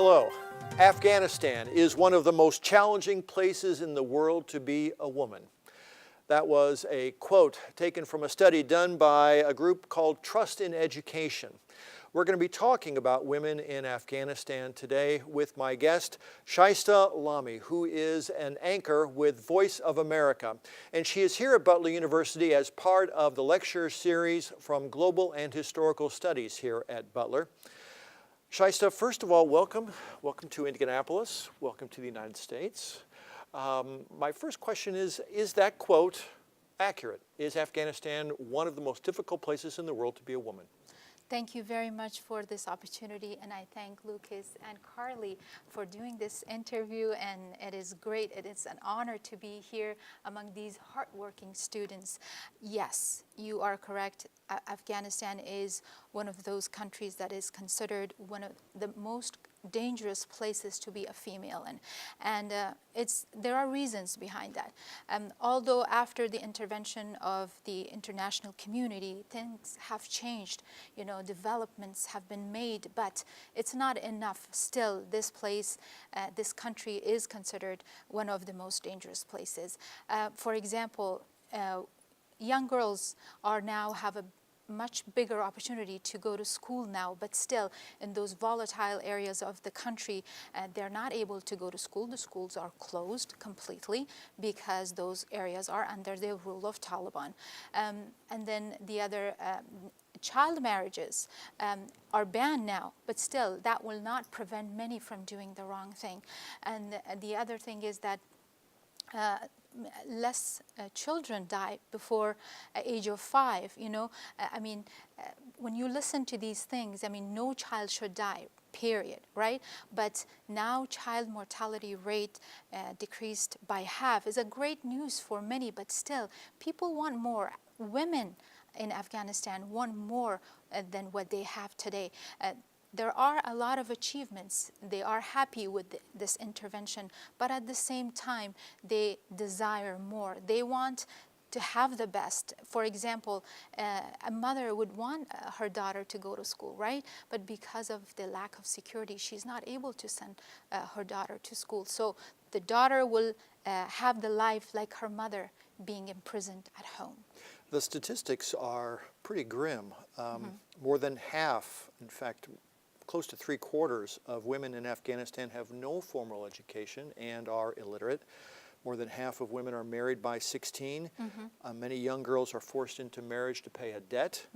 Hello. Afghanistan is one of the most challenging places in the world to be a woman. That was a quote taken from a study done by a group called Trust in Education. We're going to be talking about women in Afghanistan today with my guest, Shaista Lamy, who is an anchor with Voice of America. And she is here at Butler University as part of the lecture series from Global and Historical Studies here at Butler. Shaista, first of all, welcome. Welcome to Indianapolis. Welcome to the United States. My first question is that quote accurate? Is Afghanistan one of the most difficult places in the world to be a woman? Thank you very much for this opportunity, and I thank Lucas and Carly for doing this interview, and it is great. It is an honor to be here among these hardworking students. Yes, you are correct. Afghanistan is one of those countries that is considered one of the most dangerous places to be a female in, and there are reasons behind that. Although after the intervention of the international community, things have changed, developments have been made, but it's not enough. Still, this place, this country is considered one of the most dangerous places. For example, young girls now have a much bigger opportunity to go to school now, but still in those volatile areas of the country, they're not able to go to school. The schools are closed completely because those areas are under the rule of Taliban. And then the other child marriages are banned now, but still that will not prevent many from doing the wrong thing. And the other thing is that less children die before age of 5. When you listen to these things, no child should die, period, right? But now child mortality rate decreased by half is a great news for many, but still people want more. Women in Afghanistan want more than what they have today. There are a lot of achievements. They are happy with this intervention, but at the same time, they desire more. They want to have the best. For example, a mother would want her daughter to go to school, right? But because of the lack of security, she's not able to send her daughter to school. So the daughter will have the life like her mother, being imprisoned at home. The statistics are pretty grim. More than half, in fact, close to 3/4 of women in Afghanistan have no formal education and are illiterate. More than half of women are married by 16. Many young girls are forced into marriage to pay a debt.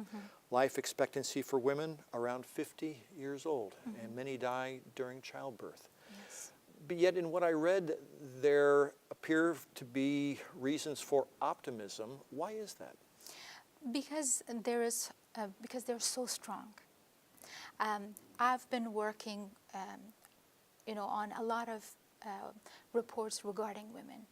Life expectancy for women around 50 years old, and many die during childbirth. Yes. But yet in what I read, there appear to be reasons for optimism. Why is that? Because they're so strong. I've been working, on a lot of reports regarding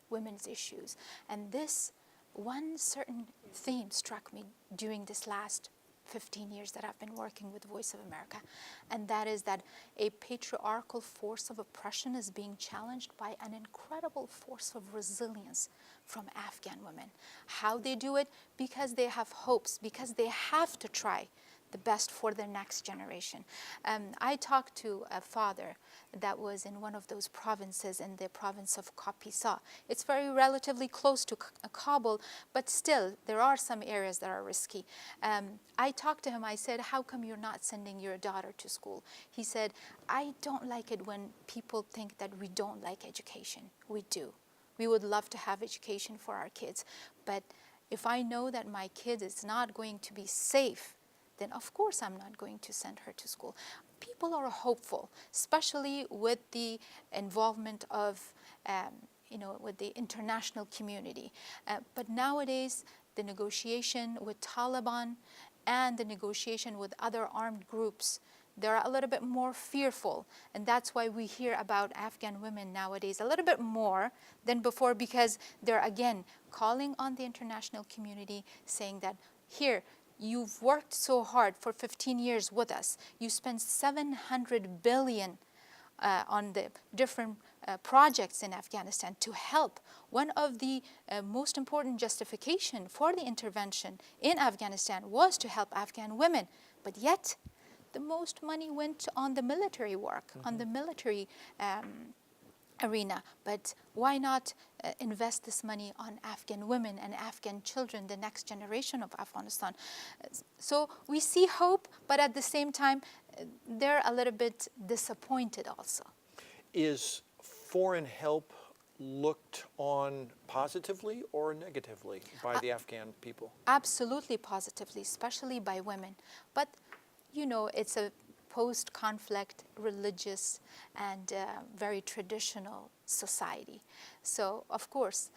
women's issues, and this one certain theme struck me during this last 15 years that I've been working with Voice of America, and that is that a patriarchal force of oppression is being challenged by an incredible force of resilience from Afghan women. How they do it? Because they have hopes, because they have to try the best for their next generation. I talked to a father that was in one of those provinces, in the province of Kapisa. It's very relatively close to Kabul, but still there are some areas that are risky. I talked to him, I said, how come you're not sending your daughter to school? He said, I don't like it when people think that we don't like education. We do. We would love to have education for our kids, but if I know that my kid is not going to be safe, then of course I'm not going to send her to school. People are hopeful, especially with the involvement of, with the international community. But nowadays, the negotiation with Taliban and the negotiation with other armed groups, they're a little bit more fearful. And that's why we hear about Afghan women nowadays a little bit more than before, because they're again calling on the international community saying that, here, you've worked so hard for 15 years with us. You spent $700 billion on the different projects in Afghanistan to help. One of the most important justification for the intervention in Afghanistan was to help Afghan women. But yet, the most money went on the military work, on the military arena. But why not invest this money on Afghan women and Afghan children, the next generation of Afghanistan? So we see hope, but at the same time, they're a little bit disappointed also. Is foreign help looked on positively or negatively by the Afghan people? Absolutely positively, especially by women. But, you know, it's a post-conflict, religious, and very traditional society. So, of course,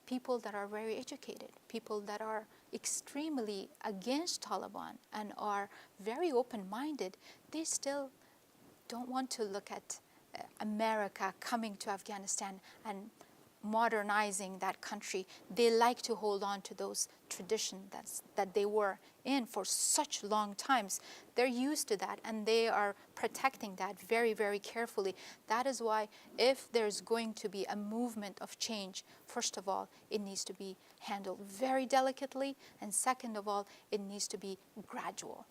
people that are very educated, people that are extremely against Taliban and are very open-minded, they still don't want to look at America coming to Afghanistan and modernizing that country. They like to hold on to those traditions that they were in for such long times. They're used to that, and they are protecting that very, very carefully. That is why if there's going to be a movement of change, first of all, it needs to be handled very delicately, and second of all, it needs to be gradual.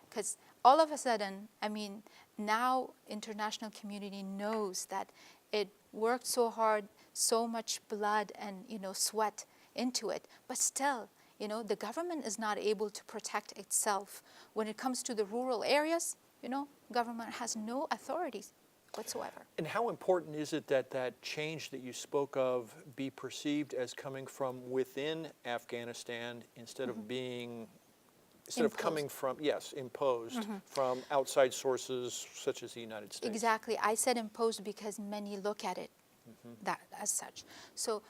Because all of a sudden, I mean, now international community knows that it worked so hard, so much blood and, you know, sweat into it, but still, you know, the government is not able to protect itself. When it comes to the rural areas, you know, government has no authorities whatsoever. And how important is it that that change that you spoke of be perceived as coming from within Afghanistan instead of being instead of coming from, yes, imposed from outside sources such as the United States? Exactly. I said imposed because many look at it that as such. So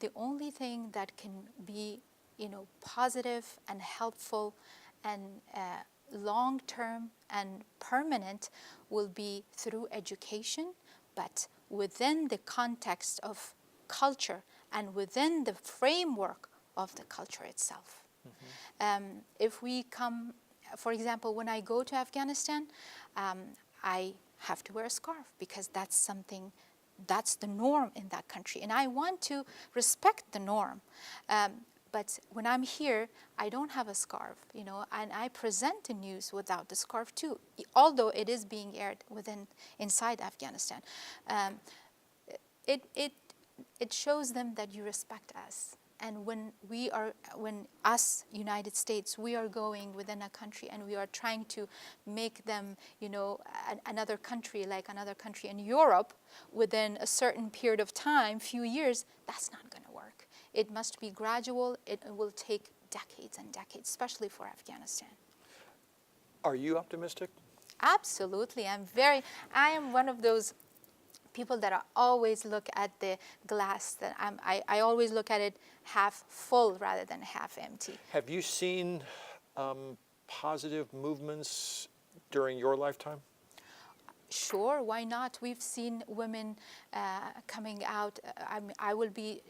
the only thing that can be, you know, positive and helpful and long-term and permanent will be through education, but within the context of culture and within the framework of the culture itself. If we come, for example, when I go to Afghanistan, I have to wear a scarf because that's something, that's the norm in that country. And I want to respect the norm. But when I'm here, I don't have a scarf, you know, and I present the news without the scarf too, although it is being aired inside Afghanistan. It shows them that you respect us. And when us, United States, we are going within a country and we are trying to make them, you know, another country like another country in Europe within a certain period of time, few years, that's not going to work. It must be gradual. It will take decades and decades, especially for Afghanistan. Are you optimistic? Absolutely. I am one of those people that are always look at the glass, that I always look at it half full rather than half empty. Have you seen positive movements during your lifetime? Sure, why not? We've seen women coming out. I will be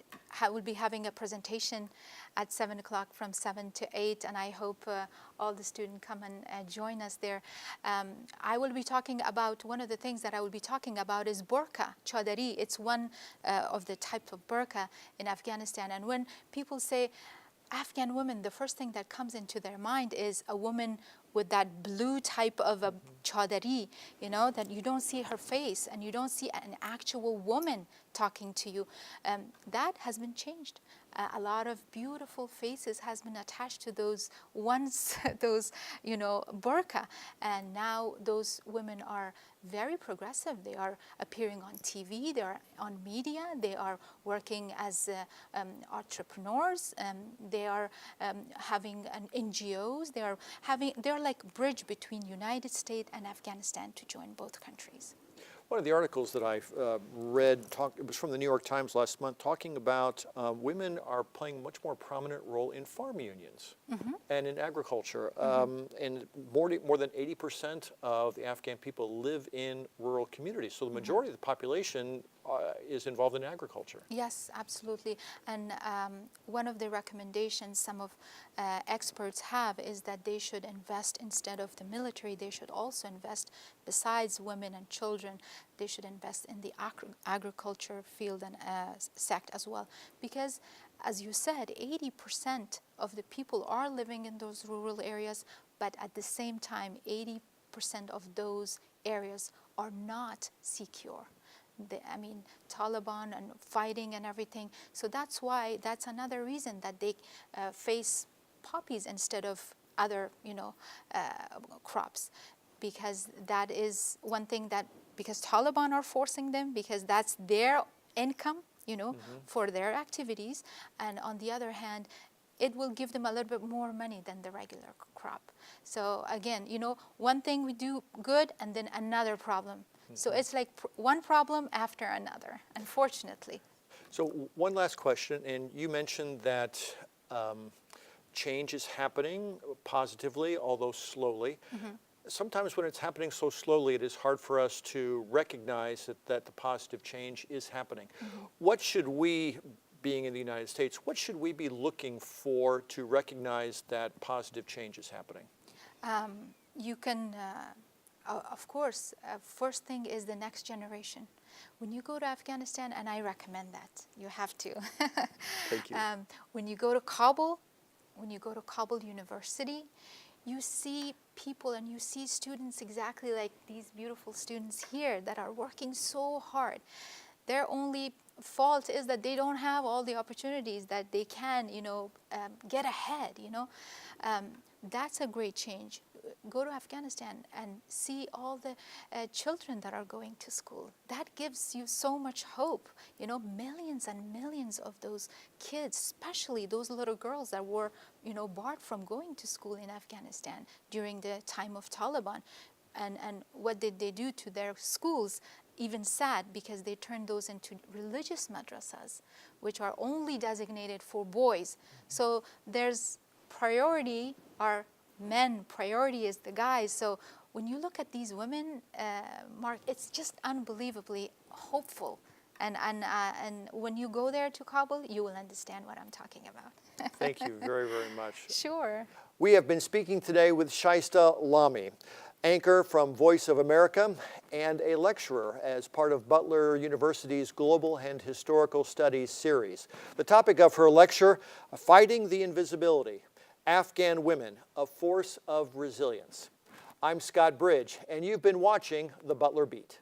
having a presentation at 7 o'clock from 7 to 8, and I hope all the students come and join us there. I will be talking about, one of the things that I will be talking about is burqa, chadari. It's one of the type of burqa in Afghanistan. And when people say Afghan women, the first thing that comes into their mind is a woman with that blue type of a chadari, you know, that you don't see her face and you don't see an actual woman talking to you. That has been changed. A lot of beautiful faces has been attached to those you know, burqa, and now those women are very progressive. They are appearing on TV, they are on media, they are working as entrepreneurs, they are having NGOs, they're like bridge between United States and Afghanistan to join both countries. One of the articles that I've read, it was from the New York Times last month, talking about women are playing a much more prominent role in farm unions and in agriculture. And more than 80% of the Afghan people live in rural communities. So the majority of the population is involved in agriculture. Yes, absolutely. And one of the recommendations some of experts have is that they should invest, instead of the military, they should also invest, besides women and children, they should invest in the agriculture field and sect as well. Because, as you said, 80% of the people are living in those rural areas, but at the same time, 95% of those areas are not secure. I mean, Taliban and fighting and everything. So that's why, that's another reason that they face poppies instead of other, crops. Because that is one thing that, because Taliban are forcing them, because that's their income, for their activities. And on the other hand, it will give them a little bit more money than the regular crop. So again, one thing we do good and then another problem. So it's like one problem after another, unfortunately. So one last question, and you mentioned that change is happening positively, although slowly. Sometimes when it's happening so slowly, it is hard for us to recognize that the positive change is happening. What should we, being in the United States, what should we be looking for to recognize that positive change is happening? You can, of course, first thing is the next generation. When you go to Afghanistan, and I recommend that, you have to. Thank you. When you go to Kabul University, you see people and you see students exactly like these beautiful students here that are working so hard. Their only fault is that they don't have all the opportunities that they can, get ahead, That's a great change. Go to Afghanistan and see all the children that are going to school. That gives you so much hope. Millions and millions of those kids, especially those little girls that were, barred from going to school in Afghanistan during the time of Taliban. And what did they do to their schools? Even sad, because they turned those into religious madrasas, which are only designated for boys. So there's priority are men, priority is the guys. So when you look at these women, Mark, it's just unbelievably hopeful. And when you go there to Kabul, you will understand what I'm talking about. Thank you very, very much. Sure. We have been speaking today with Shaista Lamy, anchor from Voice of America and a lecturer as part of Butler University's Global and Historical Studies series. The topic of her lecture, Fighting the Invisibility, Afghan Women, a Force of Resilience. I'm Scott Bridge, and you've been watching The Butler Beat.